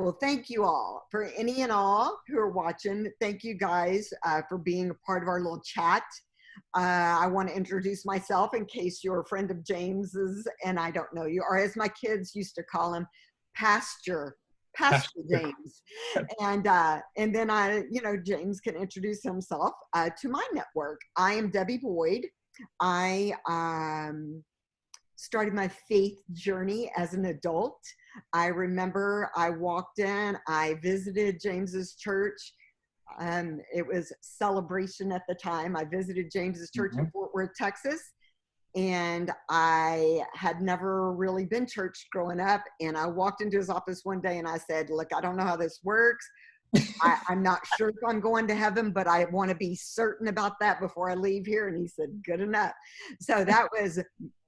Well, thank you all. For any and all who are watching, thank you guys for being a part of our little chat. I want to introduce myself in case you're a friend of James's and I don't know you, or as my kids used to call him, Pastor James. And then James can introduce himself to my network. I am Debbie Boyd. I started my faith journey as an adult. I remember I walked in, I visited James's church. It was Celebration at the time. I visited James's church in Fort Worth, Texas, and I had never really been church growing up. And I walked into his office one day and I said, look, I don't know how this works. I'm not sure if I'm going to heaven, but I want to be certain about that before I leave here. And he said, good enough. So that was,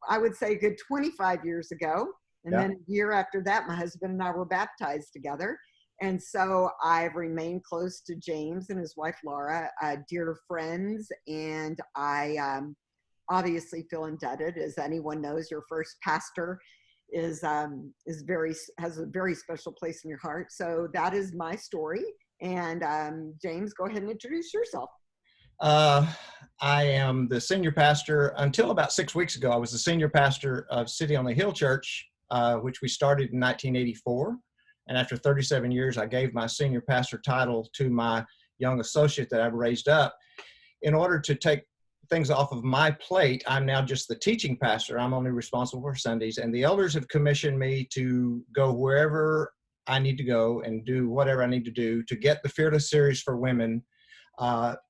I would say, a good 25 years ago. And then a year after that, my husband and I were baptized together. And so I've remained close to James and his wife, Laura, dear friends. And I obviously feel indebted. As anyone knows, your first pastor has a very special place in your heart. So that is my story. And James, go ahead and introduce yourself. I am the senior pastor. Until about 6 weeks ago, I was the senior pastor of City on the Hill Church, which we started in 1984. And after 37 years, I gave my senior pastor title to my young associate that I've raised up. In order to take things off of my plate, I'm now just the teaching pastor. I'm only responsible for Sundays. And the elders have commissioned me to go wherever I need to go and do whatever I need to do to get the Fearless series for women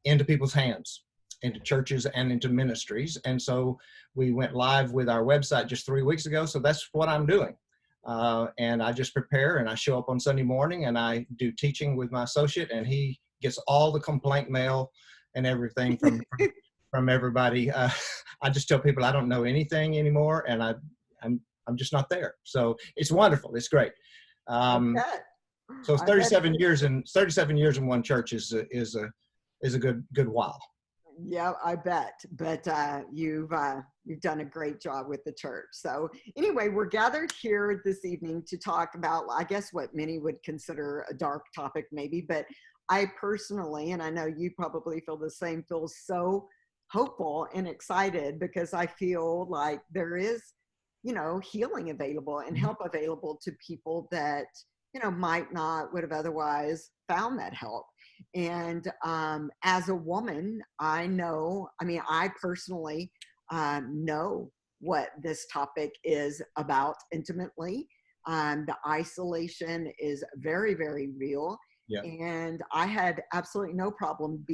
into people's hands, into churches and into ministries. And so we went live with our website just 3 weeks ago. So that's what I'm doing. And I just prepare and I show up on Sunday morning and I do teaching with my associate, and he gets all the complaint mail and everything from everybody. I just tell people I don't know anything anymore, and I'm just not there. So it's wonderful. It's great. So 37 years in one church is a good while. Yeah, I bet. But you've done a great job with the church. So anyway, we're gathered here this evening to talk about, I guess, what many would consider a dark topic maybe, but I personally, and I know you probably feel the same, feel so hopeful and excited because I feel like there is, healing available and help available to people that, would have otherwise found that help. And as a woman, I personally know what this topic is about intimately. The isolation is very, very real. Yeah. And I had absolutely no problem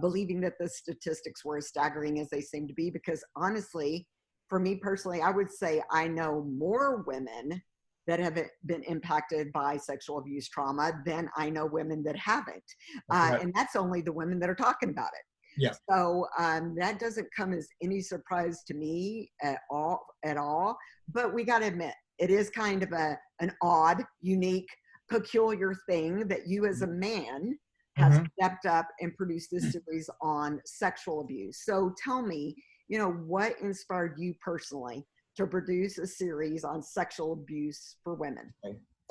believing that the statistics were as staggering as they seem to be, because honestly, for me personally, I would say I know more women that have been impacted by sexual abuse trauma than I know women that haven't. Right. And that's only the women that are talking about it. Yeah. So that doesn't come as any surprise to me at all. But we got to admit, it is kind of an odd, unique, peculiar thing that you as a man have stepped up and produced this series on sexual abuse. So tell me, what inspired you personally to produce a series on sexual abuse for women?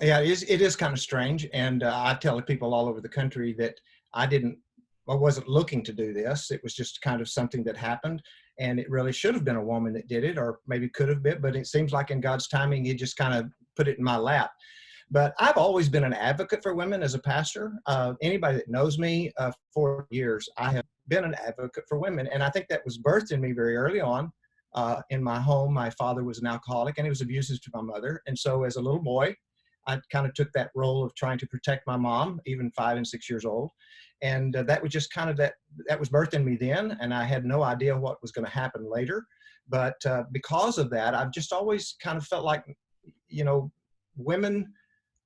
Yeah, it is kind of strange. And I tell people all over the country that I wasn't looking to do this. It was just kind of something that happened. And it really should have been a woman that did it, or maybe could have been, but it seems like in God's timing, He just kind of put it in my lap. But I've always been an advocate for women as a pastor. Anybody that knows me for years, I have been an advocate for women. And I think that was birthed in me very early on. In my home, my father was an alcoholic and he was abusive to my mother. And so as a little boy, I kind of took that role of trying to protect my mom, even 5 and 6 years old. And that was just kind of that was birthed in me then. And I had no idea what was going to happen later. But because of that, I've just always kind of felt like, women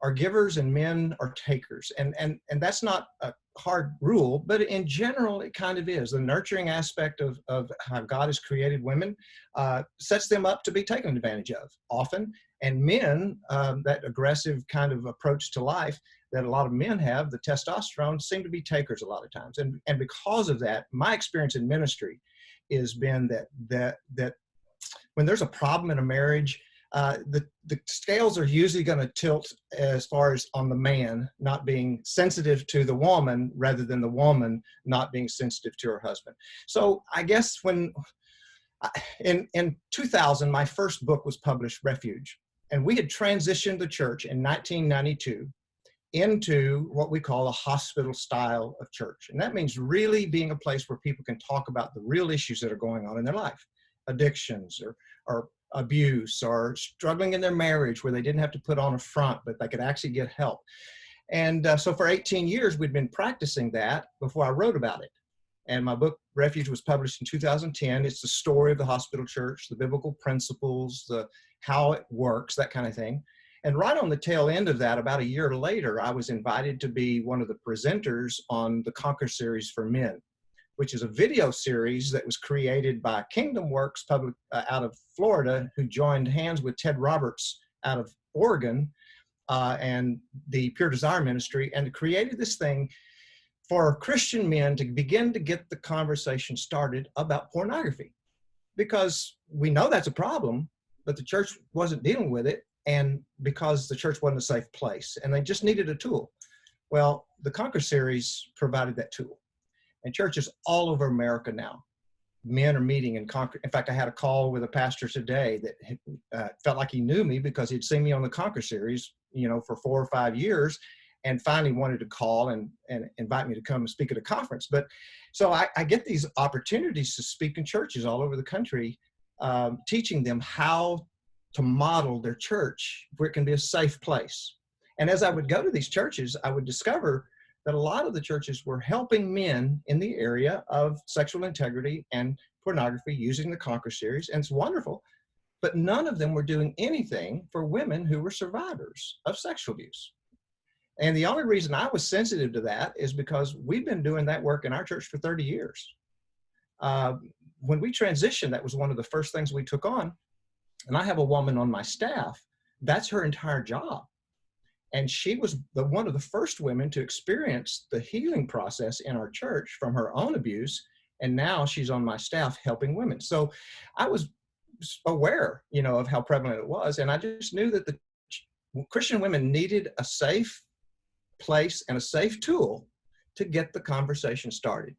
are givers and men are takers. And that's not a hard rule, but in general, it kind of is. The nurturing aspect of how God has created women sets them up to be taken advantage of often. And men, that aggressive kind of approach to life that a lot of men have, the testosterone, seem to be takers a lot of times. And because of that, my experience in ministry has been that when there's a problem in a marriage, the scales are usually going to tilt as far as on the man not being sensitive to the woman rather than the woman not being sensitive to her husband. So I guess when in 2000, my first book was published, Refuge, and we had transitioned the church in 1992 into what we call a hospital style of church. And that means really being a place where people can talk about the real issues that are going on in their life, addictions or abuse or struggling in their marriage where they didn't have to put on a front, but they could actually get help. And so for 18 years, we'd been practicing that before I wrote about it. And my book, Refuge, was published in 2010. It's the story of the hospital church, the biblical principles, how it works, that kind of thing. And right on the tail end of that, about a year later, I was invited to be one of the presenters on the Conquer series for men, which is a video series that was created by Kingdom Works Public out of Florida, who joined hands with Ted Roberts out of Oregon and the Pure Desire Ministry, and created this thing for Christian men to begin to get the conversation started about pornography. Because we know that's a problem, but the church wasn't dealing with it, and because the church wasn't a safe place, and they just needed a tool. Well, the Conquer series provided that tool. And churches all over America now, men are meeting in Conquer. In fact, I had a call with a pastor today that felt like he knew me because he'd seen me on the Conquer series, for 4 or 5 years, and finally wanted to call and invite me to come and speak at a conference. But so I get these opportunities to speak in churches all over the country, teaching them how to model their church where it can be a safe place. And as I would go to these churches, I would discover that a lot of the churches were helping men in the area of sexual integrity and pornography using the Conquer series, and it's wonderful, but none of them were doing anything for women who were survivors of sexual abuse. And the only reason I was sensitive to that is because we've been doing that work in our church for 30 years. When we transitioned, that was one of the first things we took on. And I have a woman on my staff, that's her entire job. And she was one of the first women to experience the healing process in our church from her own abuse. And now she's on my staff helping women. So I was aware, of how prevalent it was. And I just knew that the Christian women needed a safe place and a safe tool to get the conversation started.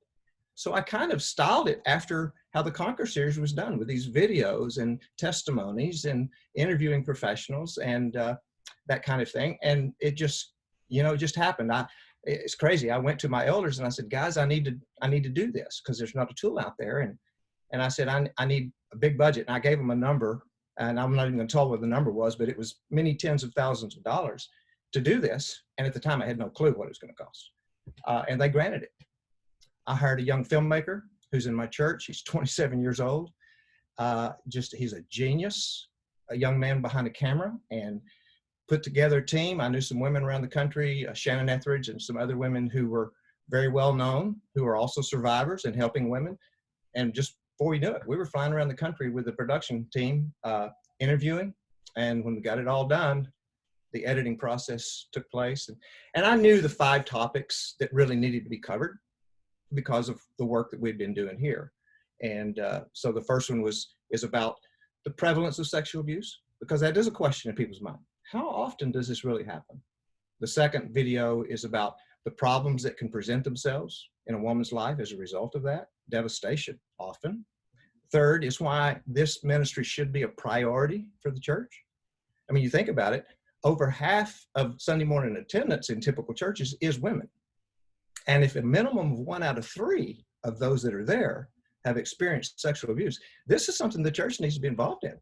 So I kind of styled it after how the Conquer series was done, with these videos and testimonies and interviewing professionals and that kind of thing. And it just, just happened. It's crazy. I went to my elders and I said, guys, I need to do this because there's not a tool out there. And I said, I need a big budget. And I gave them a number, and I'm not even going to tell what the number was, but it was many tens of thousands of dollars to do this. And at the time I had no clue what it was going to cost. And they granted it. I hired a young filmmaker who's in my church. He's 27 years old. He's a genius, a young man behind a camera, and put together a team. I knew some women around the country, Shannon Etheridge and some other women who were very well known, who are also survivors and helping women. And just before we knew it, we were flying around the country with the production team, interviewing. And when we got it all done, the editing process took place. And I knew the 5 topics that really needed to be covered because of the work that we'd been doing here. And so the first one is about the prevalence of sexual abuse, because that is a question in people's mind. How often does this really happen? The second video is about the problems that can present themselves in a woman's life as a result of that, devastation often. Third is why this ministry should be a priority for the church. I mean, you think about it, over half of Sunday morning attendance in typical churches is women. And if a minimum of 1 out of 3 of those that are there have experienced sexual abuse, this is something the church needs to be involved in.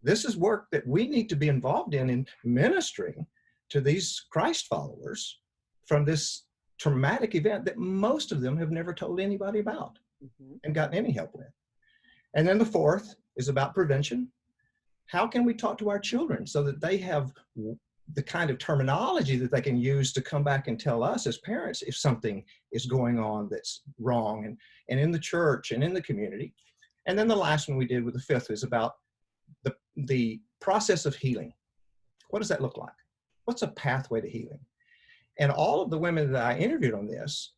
This is work that we need to be involved in ministering to these Christ followers from this traumatic event that most of them have never told anybody about and gotten any help with. And then the fourth is about prevention. How can we talk to our children so that they have the kind of terminology that they can use to come back and tell us as parents if something is going on that's wrong, and in the church and in the community. And then the last one we did with the fifth is about the process of healing. What does that look like? What's a pathway to healing? And all of the women that I interviewed on this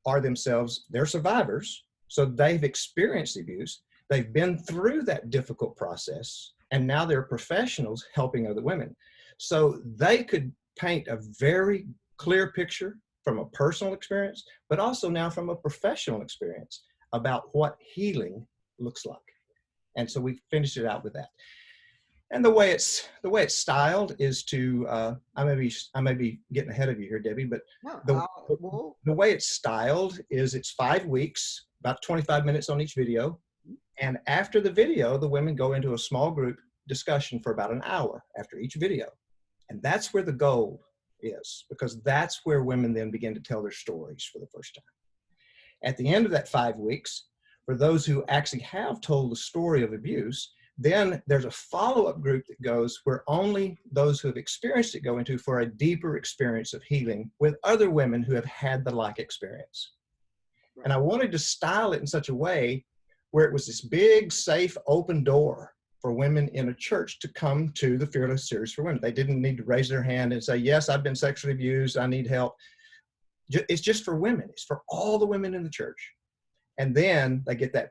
are themselves, they're survivors. So they've experienced abuse. They've been through that difficult process. And now they're professionals helping other women. So they could paint a very clear picture from a personal experience, but also now from a professional experience about what healing looks like. And so we finished it out with that. And the way it's styled is to I may be getting ahead of you here, Debbie, but No, the well, the way it's styled is it's 5 weeks, about 25 minutes on each video. And after the video, the women go into a small group discussion for about an hour after each video. And that's where the gold is, because that's where women then begin to tell their stories for the first time. At the end of that 5 weeks, for those who actually have told the story of abuse, then there's a follow-up group that goes where only those who have experienced it go into for a deeper experience of healing with other women who have had the like experience. And I wanted to style it in such a way where it was this big, safe, open door for women in a church to come to the Fearless Series for Women. They didn't need to raise their hand and say, yes, I've been sexually abused, I need help. It's just for women. It's for all the women in the church. And then they get that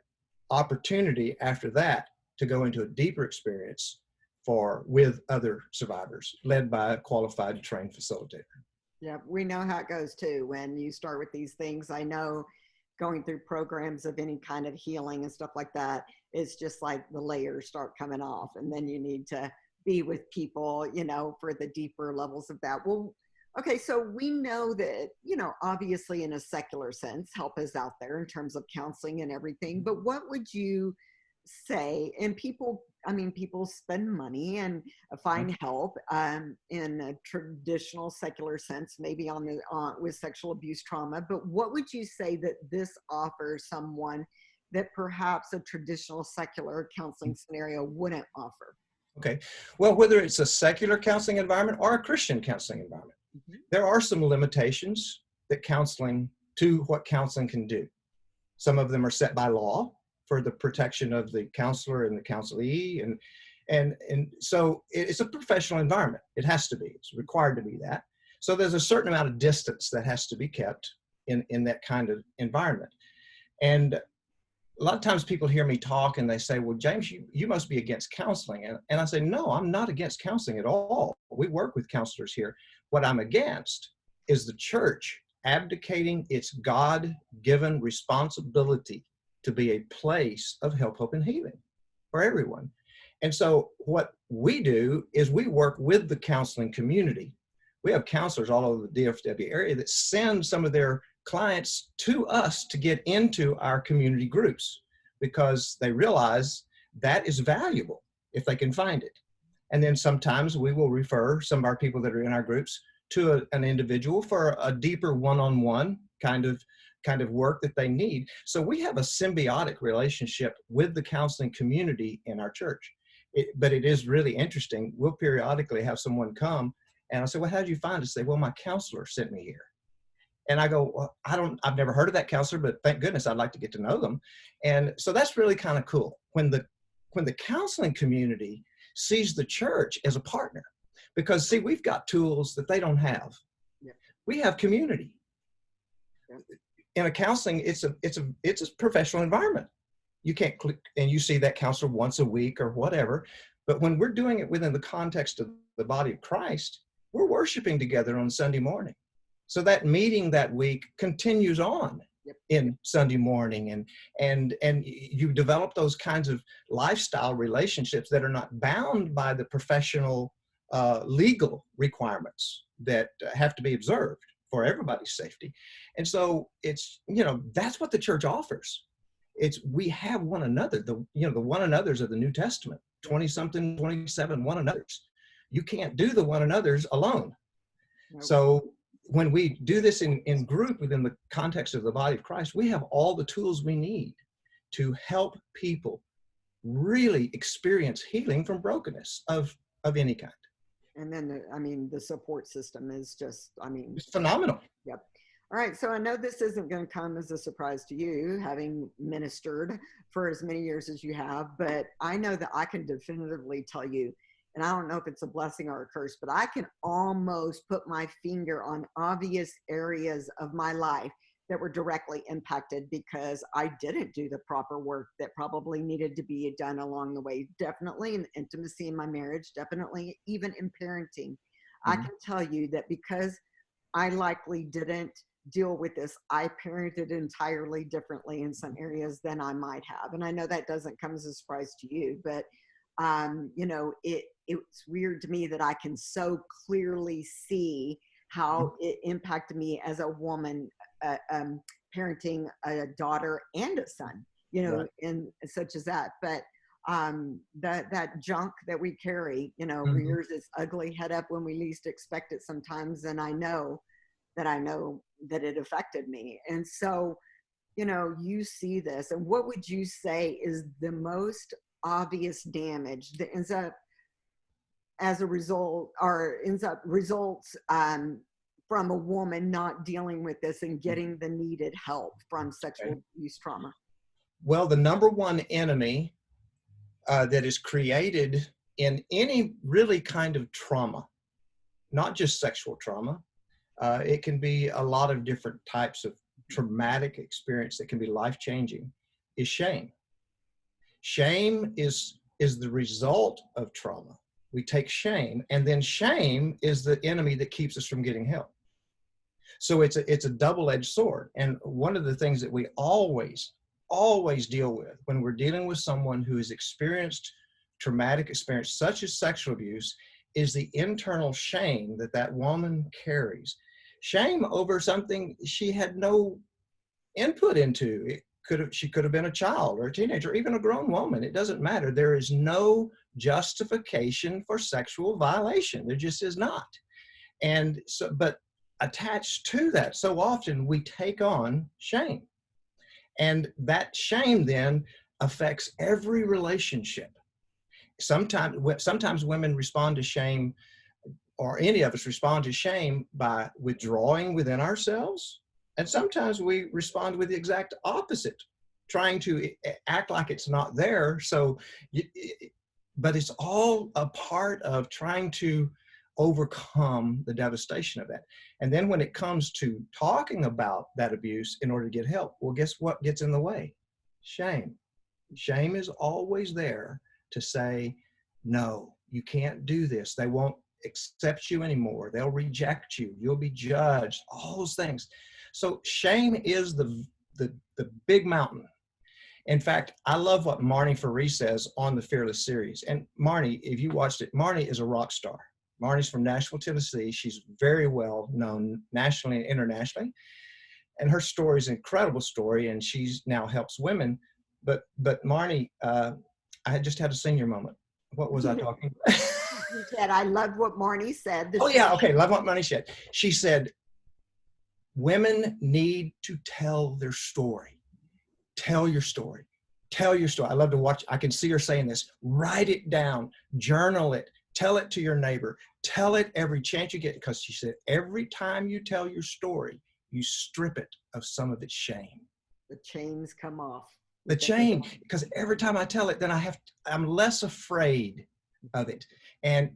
opportunity after that to go into a deeper experience with other survivors, led by a qualified, trained facilitator. Yeah, we know how it goes too. When you start with these things, I know going through programs of any kind of healing and stuff like that, it's just like the layers start coming off, and then you need to be with people, for the deeper levels of that. Well, okay, so we know that, obviously in a secular sense, help is out there in terms of counseling and everything, but what would you say? And people spend money and find help in a traditional secular sense, maybe with sexual abuse trauma. But what would you say that this offers someone that perhaps a traditional secular counseling scenario wouldn't offer? Okay. Well, whether it's a secular counseling environment or a Christian counseling environment, there are some limitations to what counseling can do. Some of them are set by law for the protection of the counselor and the counselee. And so it's a professional environment. It has to be. It's required to be that. So there's a certain amount of distance that has to be kept in that kind of environment. And a lot of times people hear me talk and they say, well, James, you must be against counseling. And I say, no, I'm not against counseling at all. We work with counselors here. What I'm against is the church abdicating its God-given responsibility to be a place of help, hope, and healing for everyone. And so what we do is we work with the counseling community. We have counselors all over the DFW area that send some of their clients to us to get into our community groups, because they realize that is valuable if they can find it. And then sometimes we will refer some of our people that are in our groups to an individual for a deeper one-on-one kind of work that they need. So we have a symbiotic relationship with the counseling community in our church. But it is really interesting. We'll periodically have someone come and I'll say, well, how did you find us? They say, well, my counselor sent me here. And I go, well, I've never heard of that counselor, but thank goodness I'd like to get to know them. And so that's really kind of cool when the counseling community sees the church as a partner, because see, we've got tools that they don't have. Yeah. We have community. Yeah. In a counseling, it's a professional environment. You can't click and you see that counselor once a week or whatever. But when we're doing it within the context of the body of Christ, we're worshiping together on Sunday morning. So that meeting that week continues on in Sunday morning, and you develop those kinds of lifestyle relationships that are not bound by the professional legal requirements that have to be observed for everybody's safety. And so it's, that's what the church offers. We have one another, the one another's of the New Testament, 20-something, 27 one another's. You can't do the one another's alone. Nope. So when we do this in group within the context of the body of Christ, we have all the tools we need to help people really experience healing from brokenness of any kind. And then, the support system is just, it's phenomenal. Yep. All right. So I know this isn't going to come as a surprise to you, having ministered for as many years as you have, but I know that I can definitively tell you, and I don't know if it's a blessing or a curse, but I can almost put my finger on obvious areas of my life that were directly impacted because I didn't do the proper work that probably needed to be done along the way. Definitely in intimacy in my marriage, definitely even in parenting. I Mhm. can tell you that because I likely didn't deal with this, I parented entirely differently in some areas than I might have. And I know that doesn't come as a surprise to you, but it's weird to me that I can so clearly see how it impacted me as a woman, parenting a daughter and a son, Right. and such as that. But that junk that we carry, Mhm. rears its ugly head up when we least expect it sometimes. And I know that it affected me. And so, you see this, and what would you say is the most obvious damage that ends up as a result, or ends up results from a woman not dealing with this and getting the needed help from Okay. sexual abuse trauma? Well, the number one enemy that is created in any really kind of trauma, not just sexual trauma, it can be a lot of different types of traumatic experience that can be life changing, is shame. Shame is the result of trauma. We take shame, and then shame is the enemy that keeps us from getting help. So it's a double-edged sword. And one of the things that we always deal with when we're dealing with someone who has experienced traumatic experience such as sexual abuse is the internal shame that that woman carries. Shame over something she had no input into. She could have been a child or a teenager, or even a grown woman. It doesn't matter. There is no justification for sexual violation. There just is not. And so, but attached to that, so often we take on shame. And that shame then affects every relationship. Sometimes women respond to shame, or any of us respond to shame by withdrawing within ourselves. And sometimes we respond with the exact opposite, trying to act like it's not there. But it's all a part of trying to overcome the devastation of that. And then when it comes to talking about that abuse in order to get help, well, guess what gets in the way? Shame. Shame is always there to say, no, you can't do this. They won't accept you anymore. They'll reject you. You'll be judged, all those things. So shame is the big mountain. In fact, I love what Marnie Ferree says on the Fearless series. And Marnie, if you watched it, Marnie is a rock star. Marnie's from Nashville, Tennessee. She's very well known nationally and internationally. And her story is an incredible story, and she's now helps women. But Marnie, I had just had a senior moment. What was I talking about? You said, I love what Marnie said. Oh yeah, okay. Love what Marnie said. She said, women need to tell their story. Tell your story. Tell your story. I love to watch. I can see her saying this. Write it down. Journal it. Tell it to your neighbor. Tell it every chance you get. Because she said, every time you tell your story, you strip it of some of its shame. The chains come off. The chain, because every time I tell it, then I'm less afraid of it.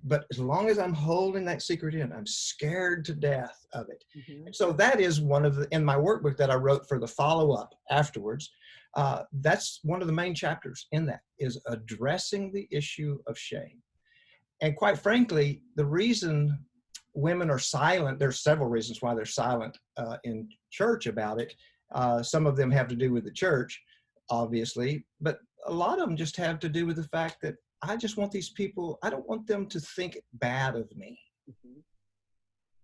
But as long as I'm holding that secret in, I'm scared to death of it. Mm-hmm. And so that is one of in my workbook that I wrote for the follow-up afterwards. That's one of the main chapters in that is addressing the issue of shame. And quite frankly, the reason women are silent, there's several reasons why they're silent in church about it. Some of them have to do with the church, obviously, but a lot of them just have to do with the fact that I just want these people, I don't want them to think bad of me. Mm-hmm.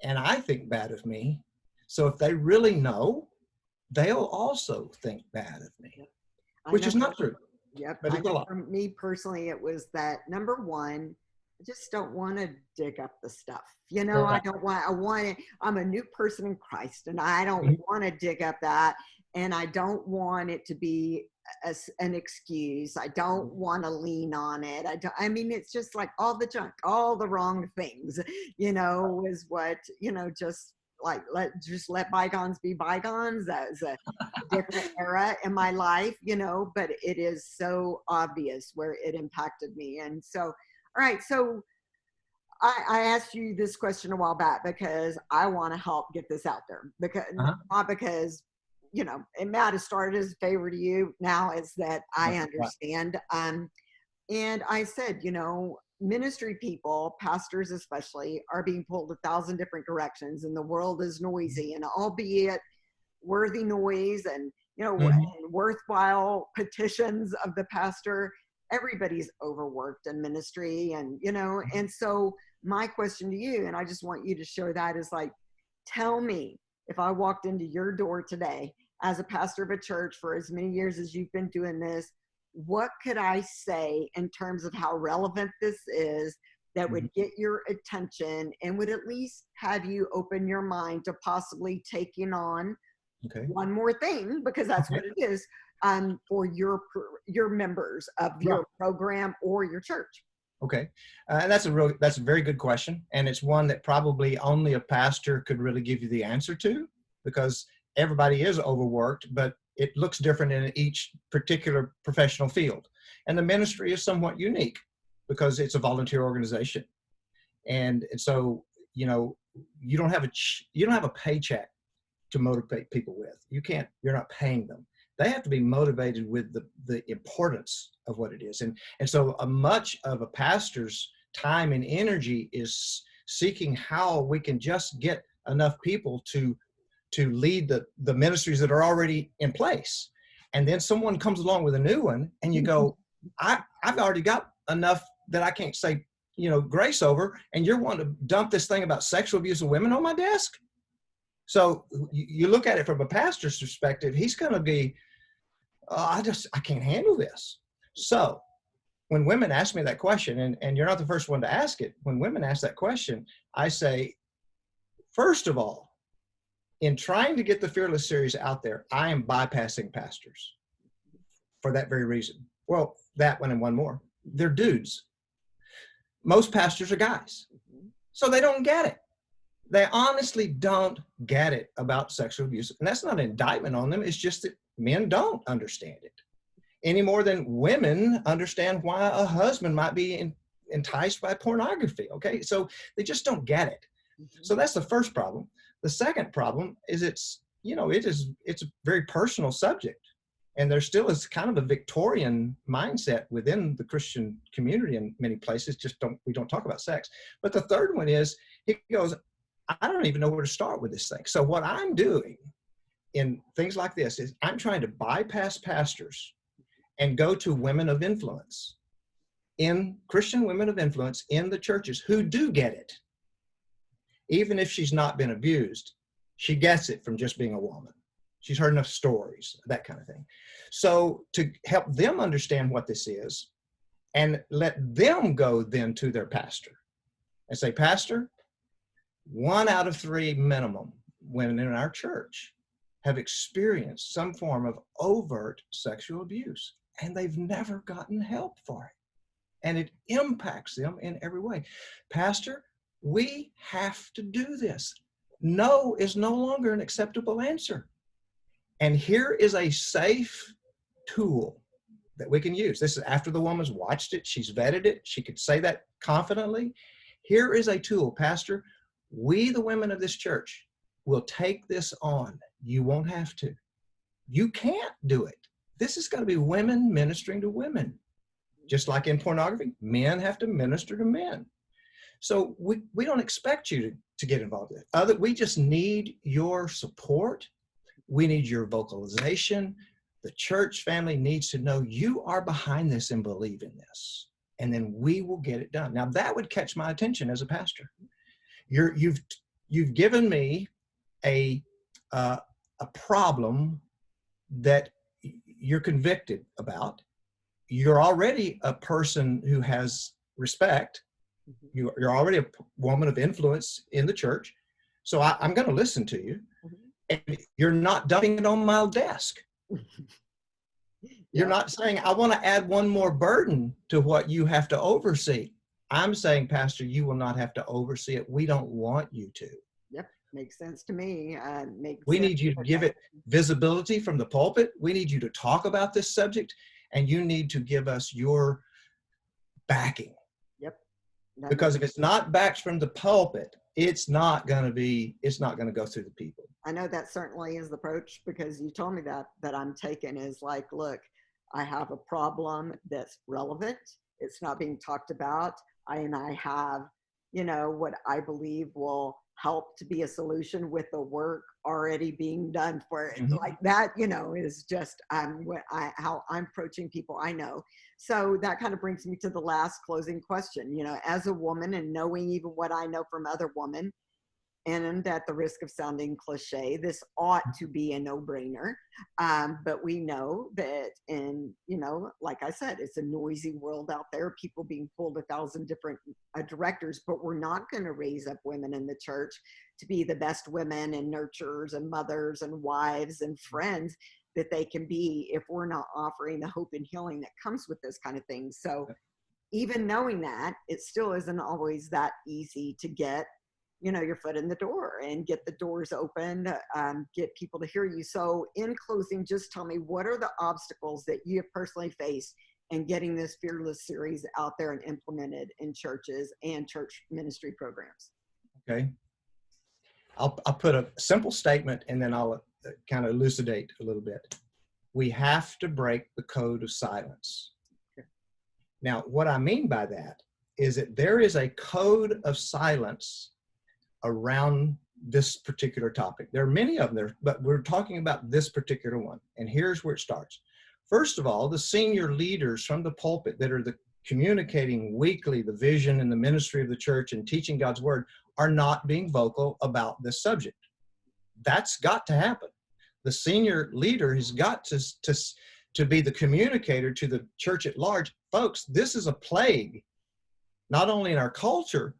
And I think bad of me. So if they really know, they'll also think bad of me, Yep. which is not true. Yep. But I it's a know lot. for me personally, it was that number one, I just don't want to dig up the stuff. I Correct. don't want, I'm a new person in Christ, and I don't Mhm. want to dig up that. And I don't want it to be an excuse. I don't want to lean on it. I mean, it's just like all the junk, all the wrong things, is what, just like, let bygones be bygones. That was a different era in my life, but it is so obvious where it impacted me. And so, all right. So I asked you this question a while back because I want to help get this out there, because Uh-huh. not because it might have started as a favor to you. Now it's that I Right. understand. And I said, ministry people, pastors especially, are being pulled 1,000 different directions, and the world is noisy. And albeit worthy noise and Mhm. and worthwhile petitions of the pastor, everybody's overworked in ministry, and so my question to you, and I just want you to share that, is like, tell me, if I walked into your door today as a pastor of a church for as many years as you've been doing this, what could I say in terms of how relevant this is that Mhm. would get your attention and would at least have you open your mind to possibly taking on Okay. one more thing, because that's Okay. what it is, for your members of Right. your program or your church. Okay. And that's a very good question. And it's one that probably only a pastor could really give you the answer to, because everybody is overworked, but it looks different in each particular professional field. And the ministry is somewhat unique because it's a volunteer organization. And so, you know, you don't have a paycheck to motivate people with. You're not paying them. They have to be motivated with the importance of what it is. And so a much of a pastor's time and energy is seeking how we can just get enough people to lead the ministries that are already in place. And then someone comes along with a new one and you go, I've already got enough that I can't say, grace over, and you're wanting to dump this thing about sexual abuse of women on my desk? So you look at it from a pastor's perspective, he's going to be, I can't handle this. So when women ask me that question, and you're not the first one to ask it, when women ask that question, I say, first of all, in trying to get the Fearless series out there, I am bypassing pastors for that very reason. Well, that one and one more. They're dudes. Most pastors are guys. So they don't get it. They honestly don't get it about sexual abuse. And that's not an indictment on them. It's just that men don't understand it any more than women understand why a husband might be enticed by pornography. Okay. So they just don't get it. So that's the first problem. The second problem is it's a very personal subject. And there still is kind of a Victorian mindset within the Christian community in many places. We don't talk about sex. But the third one is, he goes, I don't even know where to start with this thing. So what I'm doing in things like this is I'm trying to bypass pastors and go to women of influence, in Christian women of influence in the churches who do get it. Even if she's not been abused, she gets it from just being a woman. She's heard enough stories, that kind of thing. So to help them understand what this is and let them go then to their pastor and say, Pastor, 1 out of 3 minimum women in our church have experienced some form of overt sexual abuse, and they've never gotten help for it. And it impacts them in every way. Pastor, we have to do this. No is no longer an acceptable answer. And here is a safe tool that we can use. This is after the woman's watched it, she's vetted it, she could say that confidently. Here is a tool, Pastor. We, the women of this church, will take this on. You won't have to. You can't do it. This is going to be women ministering to women. Just like in pornography, men have to minister to men. So we don't expect you to get involved in it. We just need your support. We need your vocalization. The church family needs to know you are behind this and believe in this. And then we will get it done. Now that would catch my attention as a pastor. You've given me a problem that you're convicted about. You're already a person who has respect. You're already a woman of influence in the church. So I'm going to listen to you. And you're not dumping it on my desk. You're not saying, I want to add one more burden to what you have to oversee. I'm saying, Pastor, you will not have to oversee it. We don't want you to. Yep. Makes sense to me. We need you to give it visibility from the pulpit. We need you to talk about this subject, and you need to give us your backing. Yep. Because if it's not backed from the pulpit, it's not going to go through the people. I know that certainly is the approach, because you told me that I'm taking is like, look, I have a problem that's relevant. It's not being talked about. I have, what I believe will help to be a solution with the work already being done for it. Mhm. Like that, is just how I'm approaching people I know. So that kind of brings me to the last closing question. As a woman, and knowing even what I know from other women, and at the risk of sounding cliche, this ought to be a no-brainer. But we know that, like I said, it's a noisy world out there, people being pulled 1,000 different directors, but we're not going to raise up women in the church to be the best women and nurturers and mothers and wives and friends that they can be if we're not offering the hope and healing that comes with this kind of thing. So even knowing that, it still isn't always that easy to get your foot in the door and get the doors open, get people to hear you. So in closing, just tell me, what are the obstacles that you have personally faced in getting this Fearless series out there and implemented in churches and church ministry programs? Okay. I'll put a simple statement and then I'll kind of elucidate a little bit. We have to break the code of silence. Okay. Now, what I mean by that is that there is a code of silence around this particular topic. There are many of them there, but we're talking about this particular one. And here's where it starts. First of all, the senior leaders from the pulpit that are communicating weekly the vision and the ministry of the church and teaching God's word are not being vocal about this subject. That's got to happen. The senior leader has got to be the communicator to the church at large. Folks, this is a plague, not only in our culture,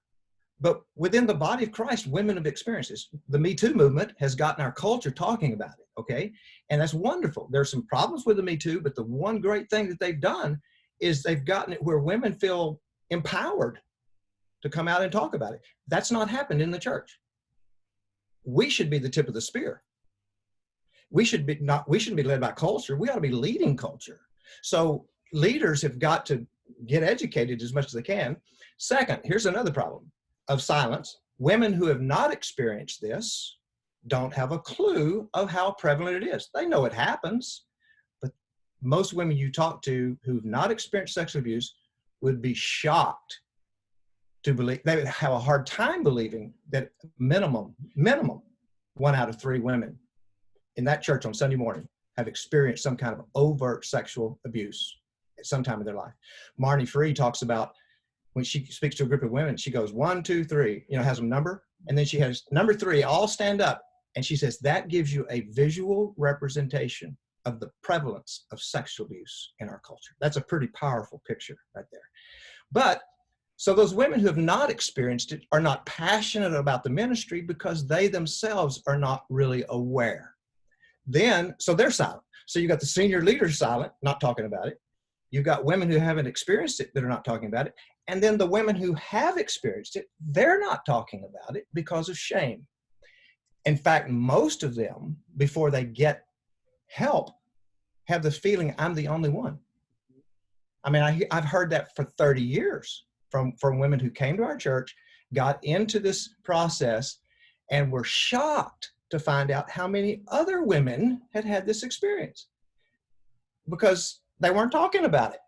but within the body of Christ. Women have experienced this. The Me Too movement has gotten our culture talking about it, okay? And that's wonderful. There's some problems with the Me Too, but the one great thing that they've done is they've gotten it where women feel empowered to come out and talk about it. That's not happened in the church. We should be the tip of the spear. We shouldn't be led by culture. We ought to be leading culture. So leaders have got to get educated as much as they can. Second, here's another problem of silence. Women who have not experienced this don't have a clue of how prevalent it is. They know it happens, but most women you talk to who've not experienced sexual abuse would be shocked to believe, they would have a hard time believing that minimum 1 out of 3 women in that church on Sunday morning have experienced some kind of overt sexual abuse at some time in their life. Marnie Free talks about when she speaks to a group of women, she goes 1, 2, 3, has a number, and then she has number 3 all stand up, and she says that gives you a visual representation of the prevalence of sexual abuse in our culture. That's a pretty powerful picture right there. But so those women who have not experienced it are not passionate about the ministry because they themselves are not really aware. So they're silent. So you got the senior leaders silent, not talking about it. You've got women who haven't experienced it that are not talking about it. And then the women who have experienced it, they're not talking about it because of shame. In fact, most of them, before they get help, have the feeling, I'm the only one. I mean, I've heard that for 30 years from women who came to our church, got into this process, and were shocked to find out how many other women had had this experience because they weren't talking about it.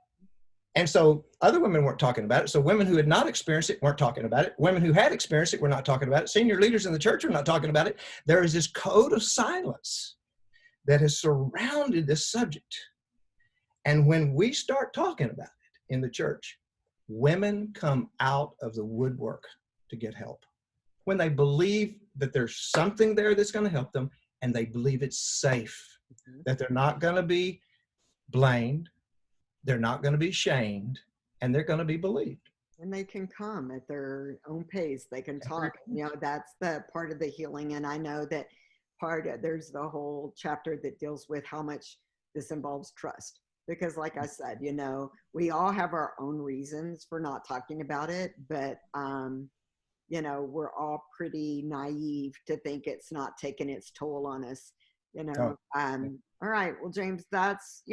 And so other women weren't talking about it. So women who had not experienced it weren't talking about it. Women who had experienced it were not talking about it. Senior leaders in the church are not talking about it. There is this code of silence that has surrounded this subject. And when we start talking about it in the church, women come out of the woodwork to get help. When they believe that there's something there that's going to help them, and they believe it's safe, that they're not going to be blamed, they're not going to be shamed, and they're going to be believed. And they can come at their own pace. They can talk. That's the part of the healing. And I know that there's the whole chapter that deals with how much this involves trust. Because like I said, we all have our own reasons for not talking about it, but we're all pretty naive to think it's not taking its toll on us. All right. Well, James, that's,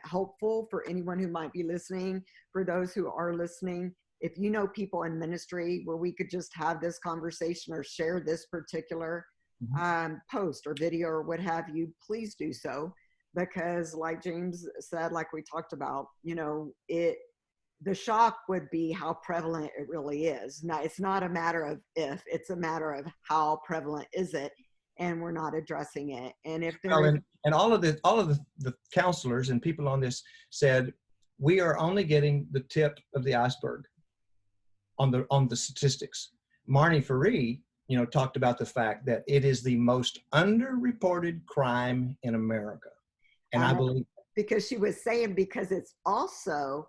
helpful for anyone who might be listening. For those who are listening, if you know people in ministry where we could just have this conversation or share this particular post or video or what have you, please do so. Because like James said, like we talked about, you know, the shock would be how prevalent it really is. Now, it's not a matter of if, it's a matter of how prevalent is it, and we're not addressing it. And if there Well, is, and all of the counselors and people on this said, we are only getting the tip of the iceberg on the statistics. Marnie Faree, you know, talked about the fact that it is the most underreported crime in America. And I uh, believe, because she was saying, because it's also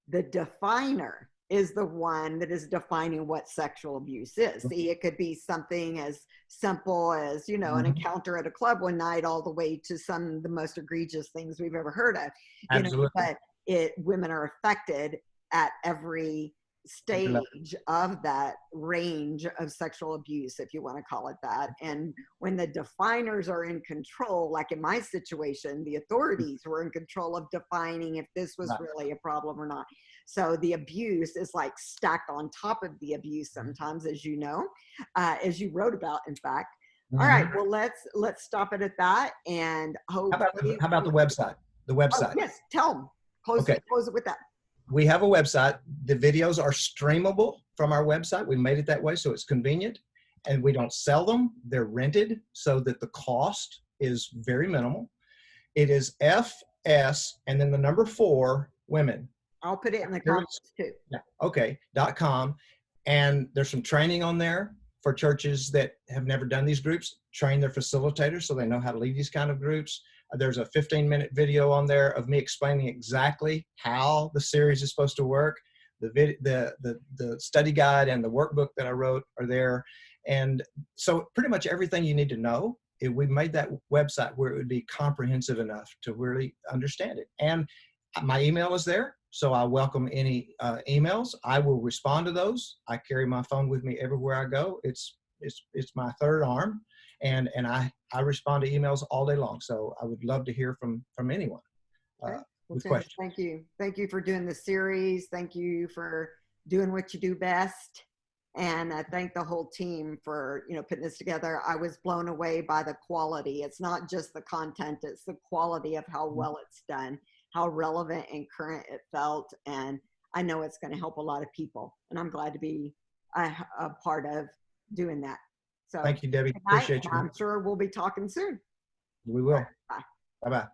the definer is the one that is defining what sexual abuse is. See, it could be something as simple as, you know, an mhm, encounter at a club one night, all the way to some of the most egregious things we've ever heard of, you know, absolutely, but women are affected at every every level. stage of that range of sexual abuse, if you want to call it that. And when the definers are in control, like in my situation, the authorities were in control of defining if this was Right. really a problem or not. So the abuse is like stacked on top of the abuse sometimes, as you know, as you wrote about, in fact. All right, Mhm. well, let's stop it at that, and hopefully, How about the website? The oh website. yes, tell them, Okay. close it with that. We have a website. The videos are streamable from our website. We made it that way so it's convenient, and we don't sell them. They're rented so that the cost is very minimal. It is FS and then the number 4 women. I'll put it in the There's, comments too. yeah, okay, .com. And there's some training on there for churches that have never done these groups, train their facilitators so they know how to lead these kind of groups. There's a 15-minute video on there of me explaining exactly how the series is supposed to work. The study guide and the workbook that I wrote are there. And so pretty much everything you need to know, we made that website where it would be comprehensive enough to really understand it. And my email is there, so I welcome any emails. I will respond to those. I carry my phone with me everywhere I go. It's my third arm, and I respond to emails all day long. So I would love to hear from anyone Okay. Well, with James, questions. thank you. Thank you for doing the series. Thank you for doing what you do best. And I thank the whole team for, you know, putting this together. I was blown away by the quality. It's not just the content, it's the quality of how well it's done, how relevant and current it felt. And I know it's going to help a lot of people. And I'm glad to be a part of doing that. So Thank you, Debbie. good night. Appreciate And you. I'm sure we'll be talking soon. We All right, will. bye. Bye bye.